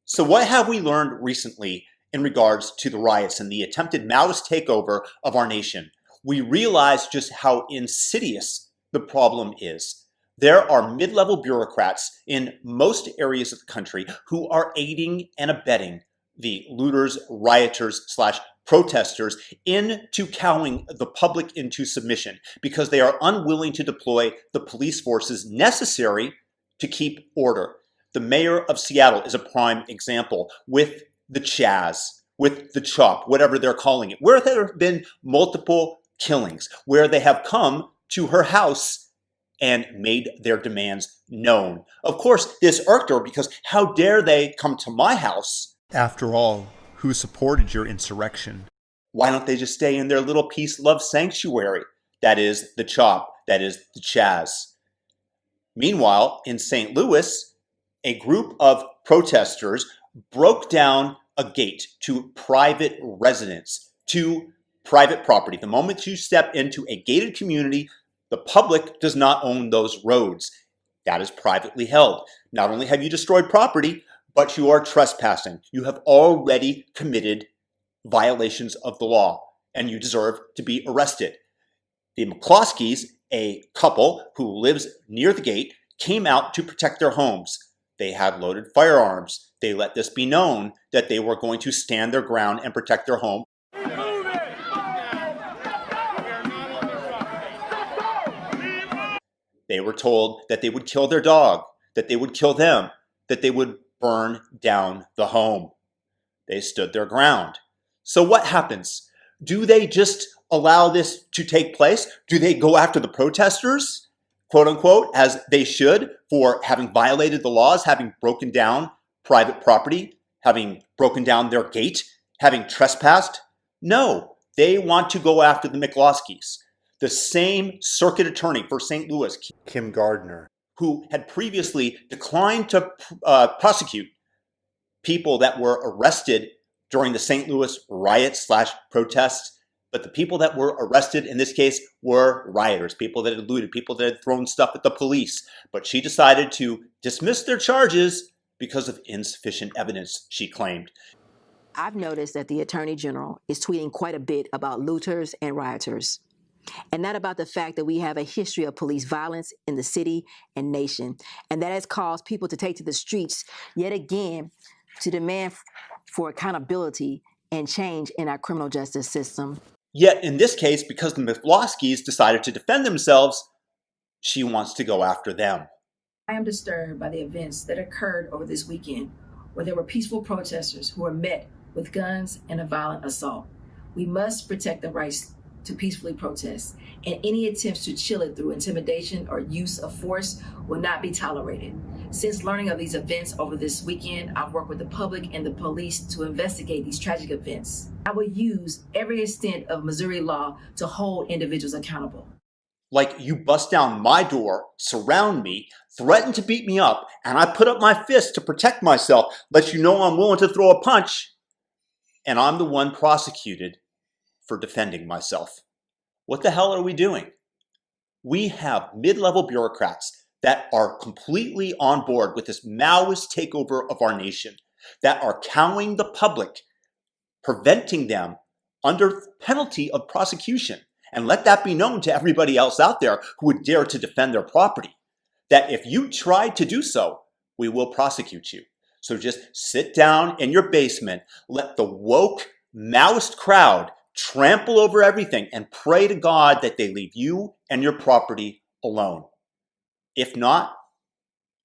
So what have we learned recently in regards to the riots and the attempted Maoist takeover of our nation? We realize just how insidious the problem is. There are mid-level bureaucrats in most areas of the country who are aiding and abetting the looters, rioters, slash protesters into cowing the public into submission because they are unwilling to deploy the police forces necessary to keep order. The mayor of Seattle is a prime example with the Chaz, with the CHOP, whatever they're calling it, where there have been multiple killings, where they have come to her house and made their demands known. Of course, this irked her because how dare they come to my house? After all, who supported your insurrection? Why don't they just stay in their little peace, love sanctuary? That is the CHOP, that is the Chaz. Meanwhile, in St. Louis, a group of protesters broke down a gate to private residence, to private property. The moment you step into a gated community, the public does not own those roads. That is privately held. Not only have you destroyed property, but you are trespassing. You have already committed violations of the law, and you deserve to be arrested. The McCloskeys, a couple who lives near the gate, came out to protect their homes. They had loaded firearms. They let this be known that they were going to stand their ground and protect their home. They were told that they would kill their dog, that they would kill them, that they would burn down the home. They stood their ground. So what happens? Do they just allow this to take place? Do they go after the protesters, quote unquote, as they should for having violated the laws, having broken down private property, having broken down their gate, having trespassed? No, they want to go after the McCloskeys. The same circuit attorney for St. Louis, Kim Gardner, who had previously declined to prosecute people that were arrested during the St. Louis riots slash protests. But the people that were arrested in this case were rioters, people that had looted, people that had thrown stuff at the police. But she decided to dismiss their charges because of insufficient evidence, she claimed. I've noticed that the Attorney General is tweeting quite a bit about looters and rioters, and not about the fact that we have a history of police violence in the city and nation. And that has caused people to take to the streets yet again to demand for accountability and change in our criminal justice system. Yet in this case, because the McCloskeys decided to defend themselves, she wants to go after them. I am disturbed by the events that occurred over this weekend, where there were peaceful protesters who were met with guns and a violent assault. We must protect the rights to peacefully protest, and any attempts to chill it through intimidation or use of force will not be tolerated. Since learning of these events over this weekend, I've worked with the public and the police to investigate these tragic events. I will use every extent of Missouri law to hold individuals accountable. Like, you bust down my door, surround me, threaten to beat me up, and I put up my fist to protect myself, let you know I'm willing to throw a punch, and I'm the one prosecuted for defending myself. What the hell are we doing? We have mid-level bureaucrats that are completely on board with this Maoist takeover of our nation, that are cowing the public, preventing them under penalty of prosecution. And let that be known to everybody else out there who would dare to defend their property, that if you try to do so, we will prosecute you. So just sit down in your basement, let the woke Maoist crowd trample over everything, and pray to God that they leave you and your property alone. If not,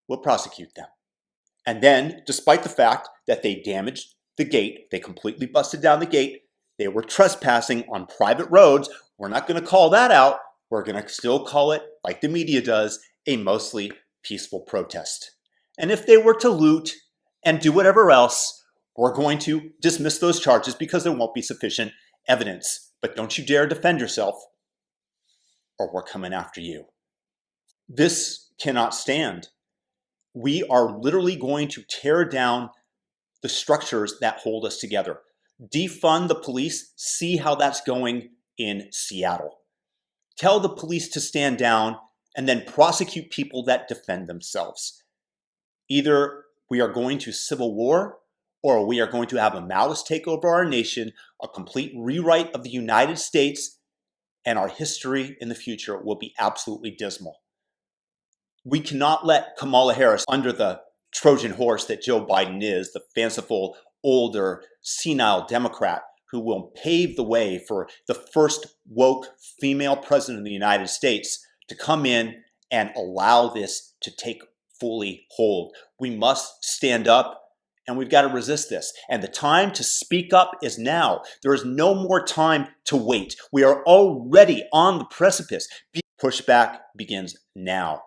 we'll prosecute them. And then, despite the fact that they damaged the gate, they completely busted down the gate, they were trespassing on private roads, we're not going to call that out. We're going to still call it, like the media does, a mostly peaceful protest. And if they were to loot and do whatever else, we're going to dismiss those charges because there won't be sufficient evidence. But don't you dare defend yourself, or we're coming after you. This cannot stand. We are literally going to tear down the structures that hold us together. Defund the police. See how that's going in Seattle. Tell the police to stand down and then prosecute people that defend themselves. Either we are going to civil war or we are going to have a Maoist takeover of our nation, a complete rewrite of the United States, and our history in the future will be absolutely dismal. We cannot let Kamala Harris under the Trojan horse that Joe Biden is, the fanciful, older, senile Democrat who will pave the way for the first woke female president of the United States to come in and allow this to take fully hold. We must stand up and we've got to resist this. And the time to speak up is now. There is no more time to wait. We are already on the precipice. Pushback begins now.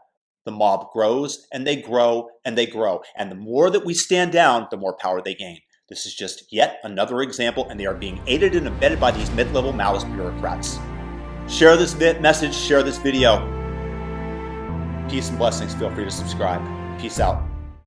The mob grows and they grow and they grow. And the more that we stand down, the more power they gain. This is just yet another example, and they are being aided and abetted by these mid-level Maoist bureaucrats. Share this message, share this video. Peace and blessings. Feel free to subscribe. Peace out.